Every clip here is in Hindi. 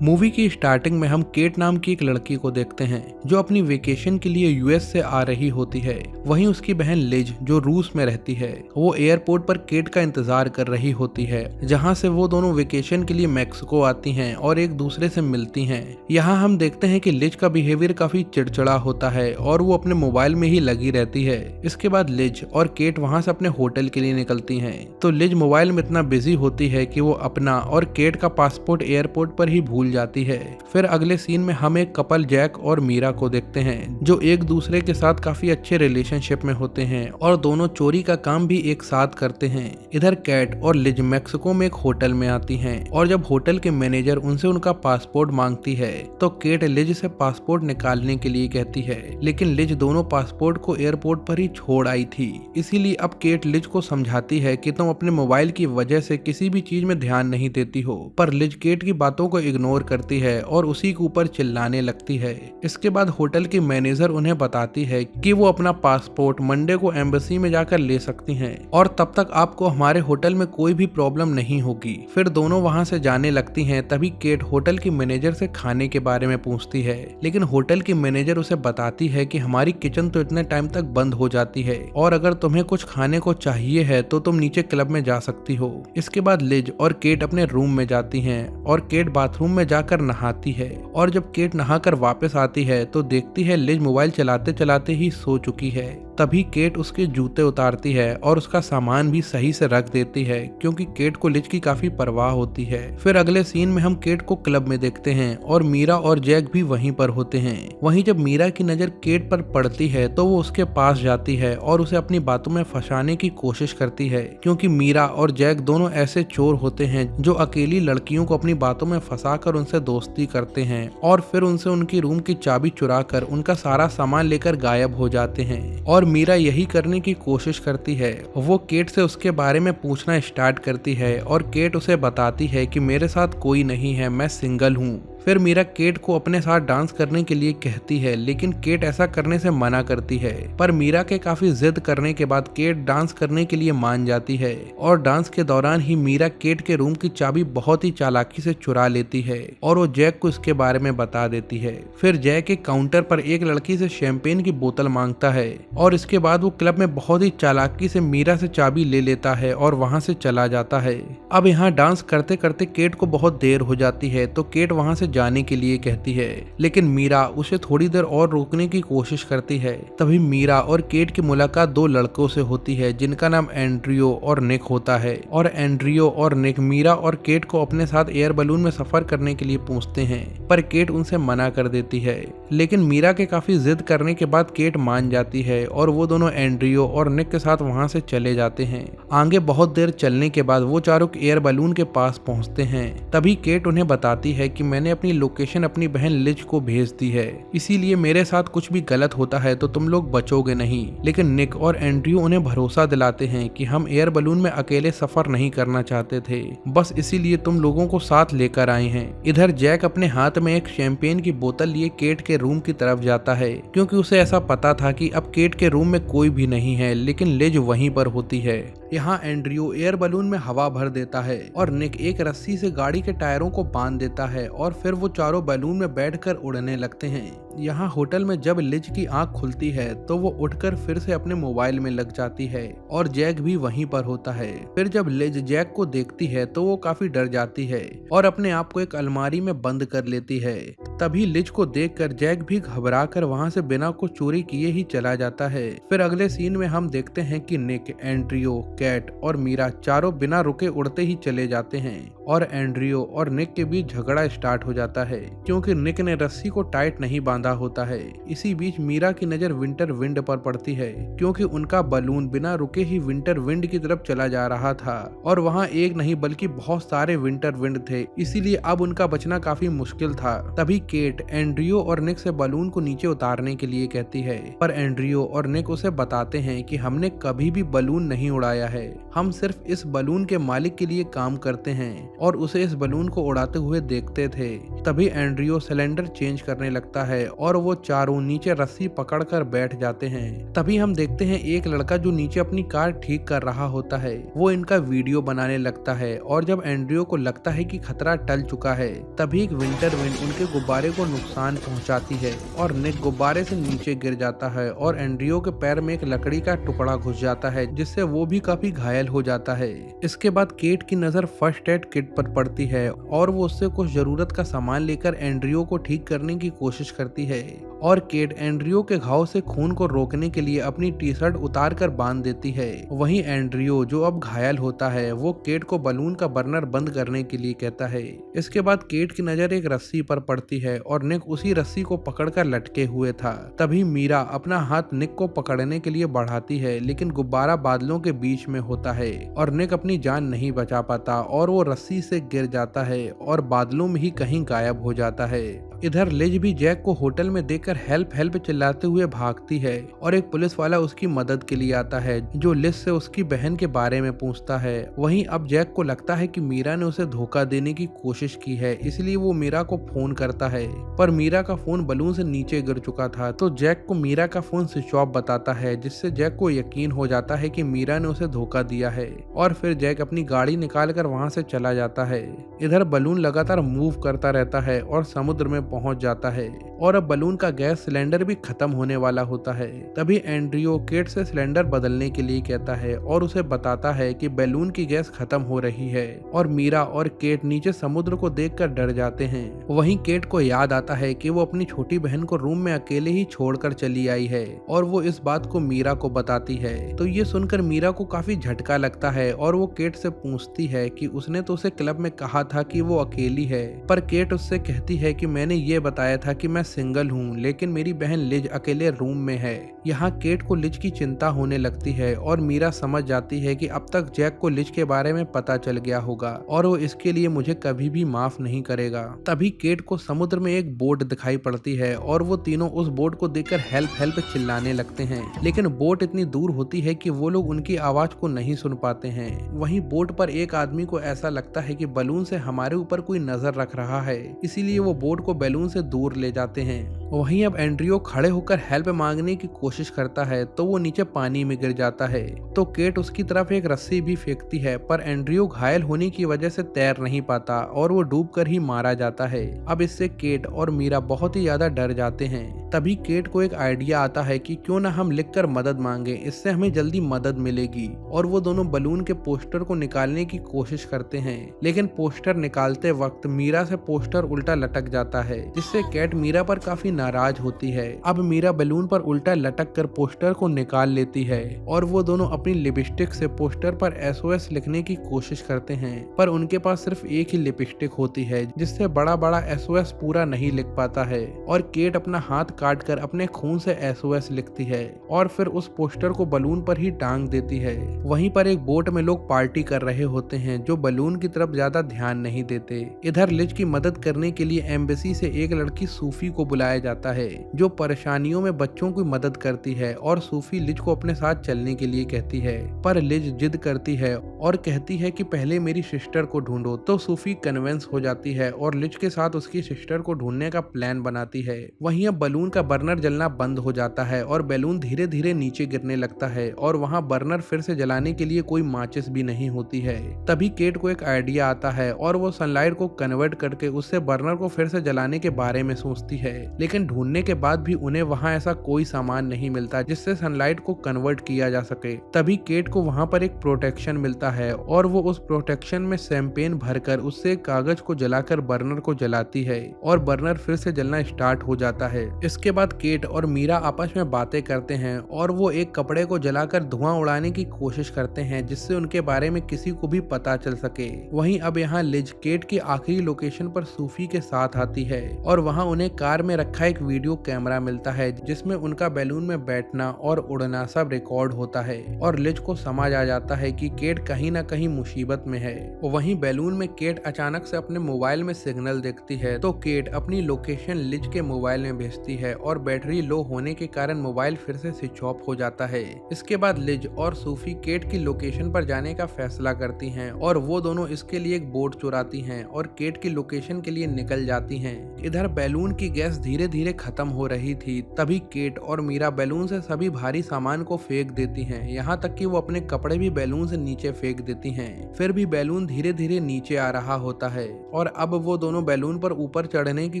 मूवी की स्टार्टिंग में हम केट नाम की एक लड़की को देखते हैं जो अपनी वेकेशन के लिए यूएस से आ रही होती है। वहीं उसकी बहन लिज जो रूस में रहती है वो एयरपोर्ट पर केट का इंतजार कर रही होती है, जहां से वो दोनों वेकेशन के लिए मैक्सिको आती हैं और एक दूसरे से मिलती हैं। यहाँ हम देखते हैं कि लिज का बिहेवियर काफी चिड़चिड़ा होता है और वो अपने मोबाइल में ही लगी रहती है। इसके बाद लिज और केट वहां से अपने होटल के लिए निकलती हैं, तो लिज मोबाइल में इतना बिजी होती है कि वो अपना और केट का पासपोर्ट एयरपोर्ट पर ही भूल जाती है। फिर अगले सीन में हम एक कपल जैक और मीरा को देखते हैं जो एक दूसरे के साथ काफी अच्छे रिलेशनशिप में होते हैं और दोनों चोरी का काम भी एक साथ करते हैं। इधर कैट और लिज मैक्सिको में एक होटल में आती हैं और जब होटल के मैनेजर उनसे उनका पासपोर्ट मांगती है तो केट लिज से पासपोर्ट निकालने के लिए कहती है, लेकिन लिज दोनों पासपोर्ट को एयरपोर्ट पर ही छोड़ आई थी। इसीलिए अब केट लिज को समझाती है कि तुम अपने मोबाइल की वजह से किसी भी चीज में ध्यान नहीं देती हो, पर लिज केट की बातों को इग्नोर करती है और उसी के ऊपर चिल्लाने लगती है। इसके बाद होटल की मैनेजर उन्हें बताती है कि वो अपना पासपोर्ट मंडे को एम्बेसी में जाकर ले सकती हैं और तब तक आपको हमारे होटल में कोई भी प्रॉब्लम नहीं होगी। फिर दोनों वहां से जाने लगती हैं। तभी केट होटल की मैनेजर से खाने के बारे में पूछती है, लेकिन होटल की मैनेजर उसे बताती है कि हमारी किचन तो इतने टाइम तक बंद हो जाती है और अगर तुम्हें कुछ खाने को चाहिए है तो तुम नीचे क्लब में जा सकती हो। इसके बाद लिज और केट अपने रूम में जाती हैं और केट बाथरूम में जाकर नहाती है और जब केट नहाकर वापस आती है तो देखती है लिज मोबाइल चलाते चलाते ही सो चुकी है। तभी केट उसके जूते उतारती है और उसका सामान भी सही से रख देती है क्योंकि केट को लिज की काफी परवाह होती है। फिर अगले सीन में हम केट को क्लब में देखते हैं और मीरा और जैक भी वहीं पर होते हैं। वहीं जब मीरा की नजर केट पर पड़ती है तो वो उसके पास जाती है और उसे अपनी बातों में फंसाने की कोशिश करती है, क्योंकि मीरा और जैक दोनों ऐसे चोर होते हैं जो अकेली लड़कियों को अपनी बातों में फंसाकर उनसे दोस्ती करते हैं और फिर उनसे उनकी रूम की चाबी चुरा कर उनका सारा सामान लेकर गायब हो जाते हैं। और मीरा यही करने की कोशिश करती है। वो केट से उसके बारे में पूछना स्टार्ट करती है और केट उसे बताती है कि मेरे साथ कोई नहीं है, मैं सिंगल हूँ। फिर मीरा केट को अपने साथ डांस करने के लिए कहती है, लेकिन केट ऐसा करने से मना करती है। पर मीरा के काफी जिद करने के बाद केट डांस करने के लिए मान जाती है और डांस के दौरान ही मीरा केट के रूम की चाबी बहुत ही चालाकी से चुरा लेती है और वो जैक को इसके बारे में बता देती है। फिर जैक एक काउंटर पर एक लड़की से शैंपेन की बोतल मांगता है और इसके बाद वो क्लब में बहुत ही चालाकी से मीरा से चाबी ले लेता है और वहां से चला जाता है। अब यहाँ डांस करते करते केट को बहुत देर हो जाती है तो केट वहां से जाने के लिए कहती है, लेकिन मीरा उसे थोड़ी देर और रोकने की कोशिश करती है। तभी मीरा और केट की मुलाकात दो लड़कों से होती है जिनका नाम एंड्रियो और निक होता है और एंड्रियो और निक मीरा और केट को अपने साथ एयर बलून में सफर करने के लिए पूछते हैं, पर केट उनसे मना कर देती है। लेकिन मीरा के काफी जिद करने के बाद केट मान जाती है और वो दोनों एंड्रियो और निक के साथ वहां से चले जाते हैं। आगे बहुत देर चलने के बाद वो चारों एयर बलून के पास पहुंचते हैं। तभी केट उन्हें बताती है कि मैंने अपनी लोकेशन अपनी बहन लिज को भेज दी है, इसीलिए मेरे साथ कुछ भी गलत होता है तो तुम लोग बचोगे नहीं। लेकिन निक और एंड्रयू उन्हें भरोसा दिलाते हैं कि हम एयर बलून में अकेले सफर नहीं करना चाहते थे, बस इसीलिए तुम लोगों को साथ लेकर आए हैं। इधर जैक अपने हाथ में एक शैंपेन की बोतल लिए केट के रूम की तरफ जाता है, क्योंकि उसे ऐसा पता था कि अब केट के रूम में कोई भी नहीं है, लेकिन लिज वहीं पर होती है। यहाँ एंड्रयू एयर बलून में हवा भर देता है और निक एक रस्सी से गाड़ी के टायरों को बांध देता है और फिर वो चारों बलून में बैठकर उड़ने लगते हैं। यहाँ होटल में जब लिज की आंख खुलती है तो वो उठकर फिर से अपने मोबाइल में लग जाती है और जैक भी वहीं पर होता है। फिर जब लिज जैक को देखती है तो वो काफी डर जाती है और अपने आप को एक अलमारी में बंद कर लेती है। तभी लिज को देखकर जैक भी घबराकर वहां से बिना कुछ चोरी किए ही चला जाता है। फिर अगले सीन में हम देखते हैं कि निक, एंड्रयू, कैट और मीरा चारों बिना रुके उड़ते ही चले जाते हैं और एंड्रयू और निक के बीच झगड़ा स्टार्ट हो जाता है, क्योंकि निक ने रस्सी को टाइट नहीं बांधा होता है। इसी बीच मीरा की नजर विंटर विंड पर पड़ती है, क्योंकि उनका बलून बिना रुके ही विंटर विंड की तरफ चला जा रहा था और वहाँ एक नहीं बल्कि बहुत सारे विंटर विंड थे, इसीलिए अब उनका बचना काफी मुश्किल था। तभी केट एंड्रयू और निक से बलून को नीचे उतारने के लिए कहती है, पर एंड्रयू और निक उसे बताते हैं कि हमने कभी भी बलून नहीं उड़ाया है, हम सिर्फ इस बलून के मालिक के लिए काम करते हैं और उसे इस बलून को उड़ाते हुए देखते थे। तभी एंड्रयू सिलेंडर चेंज करने लगता है और वो चारों नीचे रस्सी पकड़कर बैठ जाते हैं। तभी हम देखते हैं एक लड़का जो नीचे अपनी कार ठीक कर रहा होता है, वो इनका वीडियो बनाने लगता है और जब एंड्रियो को लगता है कि खतरा टल चुका है, तभी एक विंटर विंड उनके गुब्बारे को नुकसान पहुंचाती है और निक गुब्बारे से नीचे गिर जाता है और एंड्रियो के पैर में एक लकड़ी का टुकड़ा घुस जाता है, जिससे वो भी काफी घायल हो जाता है। इसके बाद केट की नजर फर्स्ट एड किट पर पड़ती है और वो उससे कुछ जरूरत का सामान लेकर एंड्रियो को ठीक करने की कोशिश करती है और केट एंड्रियो के घाव से खून को रोकने के लिए अपनी टी शर्ट उतार कर बांध देती है। वहीं एंड्रियो जो अब घायल होता है, वो केट को बलून का बर्नर बंद करने के लिए कहता है। इसके बाद केट की नजर एक रस्सी पर पड़ती है और निक उसी रस्सी को पकड़कर लटके हुए था। तभी मीरा अपना हाथ निक को पकड़ने के लिए बढ़ाती है, लेकिन गुब्बारा बादलों के बीच में होता है और निक अपनी जान नहीं बचा पाता और वो रस्सी से गिर जाता है और बादलों में ही कहीं गायब हो जाता है। इधर लिज भी जैक को होटल में देखकर हेल्प हेल्प चिल्लाते हुए भागती है और एक पुलिस वाला उसकी मदद के लिए आता है, जो लिज से उसकी बहन के बारे में पूछता है। वहीं अब जैक को लगता है कि मीरा ने उसे धोखा देने की कोशिश की है, इसलिए वो मीरा को फोन करता है, पर मीरा का फोन बलून से नीचे गिर चुका था। तो जैक को मीरा का फोन स्विच ऑफ बताता है, जिससे जैक को यकीन हो जाता है कि मीरा ने उसे धोखा दिया है और फिर जैक अपनी गाड़ी निकाल कर वहां से चला जाता है। इधर बलून लगातार मूव करता रहता है और समुद्र में पहुंच जाता है और अब बलून का गैस सिलेंडर भी खत्म होने वाला होता है। तभी एंड्रियो केट से सिलेंडर बदलने के लिए कहता है और उसे बताता है कि बैलून की गैस खत्म हो रही है और मीरा और केट नीचे समुद्र को देखकर डर जाते हैं। वहीं केट को याद आता है कि वो अपनी छोटी बहन को रूम में अकेले ही छोड़कर चली आई है और वो इस बात को मीरा को बताती है। तो ये सुनकर मीरा को काफी झटका लगता है और वो केट से पूछती है कि उसने तो उसे क्लब में कहा था कि वो अकेली है, पर केट उससे कहती है कि मैंने ये बताया था कि मैं सिंगल हूँ, लेकिन मेरी बहन लिज अकेले रूम में है। यहाँ केट को लिज की चिंता होने लगती है और मीरा समझ जाती है कि अब तक जैक को लिज के बारे में पता चल गया होगा और वो इसके लिए मुझे कभी भी माफ नहीं करेगा। तभी केट को समुद्र में एक बोट दिखाई पड़ती है और वो तीनों उस बोट को देखकर हेल्प हेल्प चिल्लाने लगते हैं, लेकिन बोट इतनी दूर होती है कि वो लोग उनकी आवाज को नहीं सुन पाते हैं। वहीं बोट पर एक आदमी को ऐसा लगता है कि बलून से हमारे ऊपर कोई नजर रख रहा है, इसीलिए वो बोट को बैलून से दूर ले जाते हैं। वहीं अब एंड्रियो खड़े होकर हेल्प मांगने की कोशिश करता है तो वो नीचे पानी में गिर जाता है। तो केट उसकी तरफ एक रस्सी भी फेंकती है, पर एंड्रियो घायल होने की वजह से तैर नहीं पाता और वो डूबकर ही मारा जाता है। अब इससे केट और मीरा बहुत ही ज्यादा डर जाते हैं। तभी केट को एक आइडिया आता है कि क्यों ना हम लिखकर मदद मांगे, इससे हमें जल्दी मदद मिलेगी। और वो दोनों बलून के पोस्टर को निकालने की कोशिश करते हैं, लेकिन पोस्टर निकालते वक्त मीरा से पोस्टर उल्टा लटक जाता है, जिससे केट मीरा पर काफी नाराज होती है। अब मीरा बैलून पर उल्टा लटक कर पोस्टर को निकाल लेती है और वो दोनों अपनी लिपस्टिक से पोस्टर पर SOS लिखने की कोशिश करते हैं, पर उनके पास सिर्फ एक ही लिपस्टिक होती है, जिससे बड़ा बड़ा SOS पूरा नहीं लिख पाता है और केट अपना हाथ काट कर अपने खून से SOS लिखती है और फिर उस पोस्टर को बलून पर ही टांग देती है। वहीं पर एक बोट में लोग पार्टी कर रहे होते हैं, जो बलून की तरफ ज्यादा ध्यान नहीं देते। इधर लिज की मदद करने के लिए एम्बेसी से एक लड़की सूफी को बुलाया जाता है, जो परेशानियों में बच्चों की मदद करती है और सूफी लिज को अपने साथ चलने के लिए कहती है, पर लिज जिद करती है और कहती है कि पहले मेरी सिस्टर को ढूंढो। तो सूफी कन्विंस हो जाती है और लिज के साथ उसकी सिस्टर को ढूंढने का प्लान बनाती है। वहीं अब बलून का बर्नर जलना बंद हो जाता है और बैलून धीरे धीरे नीचे गिरने लगता है और वहाँ बर्नर फिर से जलाने के लिए कोई माचिस भी नहीं होती है। तभी केट को एक आइडिया आता है और वो सनलाइट को कन्वर्ट करके उससे बर्नर को फिर से जलाने के बारे में सोचती है, लेकिन ढूंढने के बाद भी उन्हें वहाँ ऐसा कोई सामान नहीं मिलता जिससे सनलाइट को कन्वर्ट किया जा सके। तभी केट को वहाँ पर एक प्रोटेक्शन मिलता है और वो उस प्रोटेक्शन में शैंपेन भरकर उससे कागज को जलाकर बर्नर को जलाती है और बर्नर फिर से जलना स्टार्ट हो जाता है। इसके बाद केट और मीरा आपस में बातें करते हैं और वो एक कपड़े को जलाकर धुआं उड़ाने की कोशिश करते हैं, जिससे उनके बारे में किसी को भी पता चल सके। वहीं अब यहाँ लिज केट की आखिरी लोकेशन पर सूफी के साथ आती है और वहाँ उन्हें कार में रखा एक वीडियो कैमरा मिलता है, जिसमें उनका बैलून में बैठना और उड़ना सब रिकॉर्ड होता है और लिज को समझ आ जाता है कि केट कहीं ना कहीं मुसीबत में है। वहीं बैलून में केट अचानक से अपने मोबाइल में सिग्नल देखती है, तो केट अपनी लोकेशन लिज के मोबाइल में भेजती है और बैटरी लो होने के कारण मोबाइल फिर से स्विच ऑफ हो जाता है। इसके बाद लिज और सूफी केट की लोकेशन पर जाने का फैसला करती हैं और वो दोनों इसके लिए एक बोट चुराती हैं और केट की लोकेशन के लिए निकल जाती हैं। इधर बैलून की गैस धीरे धीरे खत्म हो रही थी तभी केट और मीरा बैलून से सभी भारी सामान को फेंक देती हैं, यहाँ तक कि वो अपने कपड़े भी बैलून से नीचे फेंक देती हैं। फिर भी बैलून धीरे धीरे नीचे आ रहा होता है और अब वो दोनों बैलून पर ऊपर चढ़ने की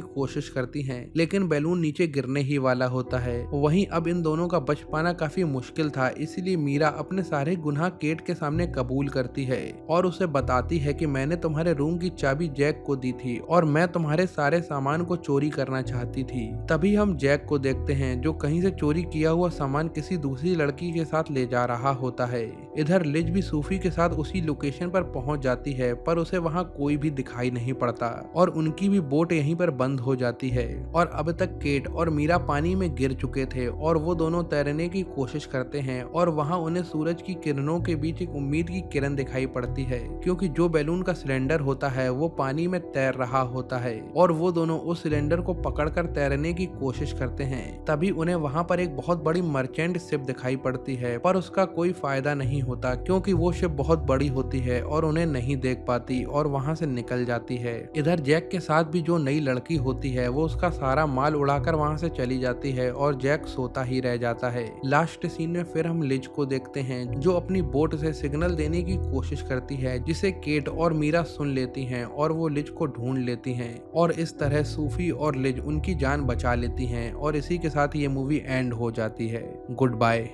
कोशिश करती हैं, लेकिन बैलून नीचे गिरने ही वाला होता है। वहीं अब इन दोनों का बच पाना काफी मुश्किल था, इसीलिए मीरा अपने सारे गुनाह केट के सामने कबूल करती है और उसे बताती है कि मैंने तुम्हारे रूम की चाबी जैक को दी थी और मैं तुम्हारे सारे सामान को चोरी करना चाहती थी। तभी हम जैक को देखते हैं जो कहीं से चोरी किया हुआ सामान किसी दूसरी लड़की के साथ ले जा रहा होता है। इधर लिज भी सूफी के साथ उसी लोकेशन पर पहुंच जाती है, पर उसे वहां कोई भी दिखाई नहीं पड़ता और उनकी भी बोट यहीं पर बंद हो जाती है। और अब तक केट और मीरा पानी में गिर चुके थे और वो दोनों तैरने की कोशिश करते हैं और वहां उन्हें सूरज की किरणों के बीच एक उम्मीद की किरण दिखाई पड़ती है, क्योंकि जो बैलून का सिलेंडर होता है वो पानी में तैर रहा होता है और वो दोनों उस सिलेंडर को पकड़कर तैरने की कोशिश करते हैं। तभी उन्हें वहां पर एक बहुत बड़ी मर्चेंट शिप दिखाई पड़ती है, पर उसका कोई फायदा नहीं होता क्योंकि वो शिप बहुत बड़ी होती है और उन्हें नहीं देख पाती और वहां से निकल जाती है। इधर जैक के साथ भी जो नई लड़की होती है वो उसका सारा माल उड़ाकर वहां से चली जाती है और जैक सोता ही रह जाता है। लास्ट सीन में फिर हम लिज को देखते हैं जो अपनी बोट से सिग्नल देने की कोशिश करती है, जिसे केट और मीरा सुन लेती हैं और वो लिज को ढूंढ लेती हैं और इस तरह सूफी और लिज उनकी जान बचा लेती हैं और इसी के साथ ये मूवी एंड हो जाती है। Good bye.